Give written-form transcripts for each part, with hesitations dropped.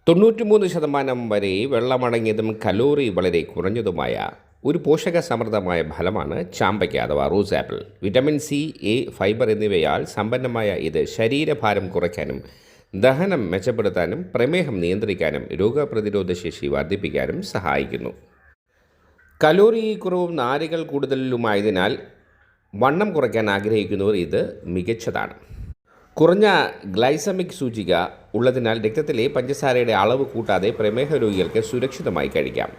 93% വരെ വെള്ളമടങ്ങിയതും കലോറി വളരെ കുറഞ്ഞതുമായ ഒരു പോഷക സമൃദ്ധമായ ഫലമാണ് ചാമ്പയ്ക്ക അഥവാ rose apple. Vitamin C, A, fibre എന്നിവയാൽ സമ്പന്നമായ ഇത് ശരീരഭാരം കുറയ്ക്കാനും ദഹനം മെച്ചപ്പെടുത്താനും പ്രമേഹം നിയന്ത്രിക്കാനും രോഗപ്രതിരോധ ശേഷി വർദ്ധിപ്പിക്കാനും സഹായിക്കുന്നു. കലോറി കുറവും നാരുകൾ കൂടുതലുമായതിനാൽ വണ്ണം കുറയ്ക്കാൻ ആഗ്രഹിക്കുന്നവർ ഇത് മികച്ചതാണ്. കുറഞ്ഞ ഗ്ലൈസമിക് സൂചിക ഉള്ളതിനാൽ രക്തത്തിലെ പഞ്ചസാരയുടെ അളവ് കൂട്ടാതെ പ്രമേഹ രോഗികൾക്ക് സുരക്ഷിതമായി കഴിക്കാം.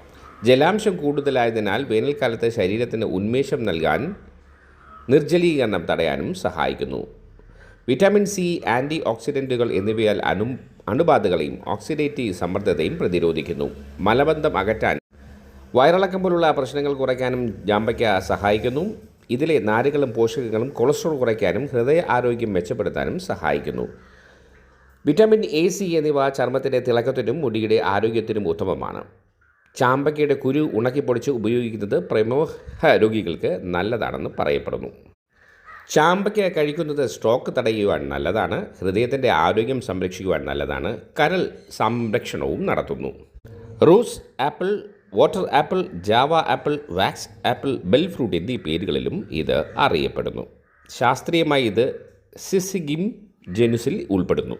ജലാംശം കൂടുതലായതിനാൽ വേനൽക്കാലത്ത് ശരീരത്തിന് ഉന്മേഷം നൽകാൻ നിർജ്ജലീകരണം തടയാനും സഹായിക്കുന്നു. വിറ്റാമിൻ സി, ആൻറ്റി ഓക്സിഡൻറ്റുകൾ എന്നിവയാൽ അണുബാധകളെയും ഓക്സിഡേറ്റീവ് സമ്മർദ്ദത്തെയും പ്രതിരോധിക്കുന്നു. മലബന്ധം അകറ്റാൻ, വയറിളക്കം പോലുള്ള പ്രശ്നങ്ങൾ കുറയ്ക്കാനും ചാമ്പയ്ക്ക സഹായിക്കുന്നു. ഇതിലെ നാരുകളും പോഷകങ്ങളും കൊളസ്ട്രോൾ കുറയ്ക്കാനും ഹൃദയ ആരോഗ്യം മെച്ചപ്പെടുത്താനും സഹായിക്കുന്നു. വിറ്റാമിൻ എ, സി എന്നിവ ചർമ്മത്തിൻ്റെ തിളക്കത്തിനും മുടിയുടെ ആരോഗ്യത്തിനും ഉത്തമമാണ്. ചാമ്പയ്ക്കയുടെ കുരു ഉണക്കിപ്പൊടിച്ച് ഉപയോഗിക്കുന്നത് പ്രമേഹ രോഗികൾക്ക് നല്ലതാണെന്ന് പറയപ്പെടുന്നു. ചാമ്പയ്ക്ക കഴിക്കുന്നത് സ്ട്രോക്ക് തടയുവാൻ നല്ലതാണ്. ഹൃദയത്തിൻ്റെ ആരോഗ്യം സംരക്ഷിക്കുവാൻ നല്ലതാണ്. കരൾ സംരക്ഷണവും നടത്തുന്നു. Rose apple, water apple, Java apple, wax apple, bell fruit എന്നീ പേരുകളിലും ഇത് അറിയപ്പെടുന്നു. ശാസ്ത്രീയമായി ഇത് സിസിഗിം ജനുസിൽ ഉൾപ്പെടുന്നു.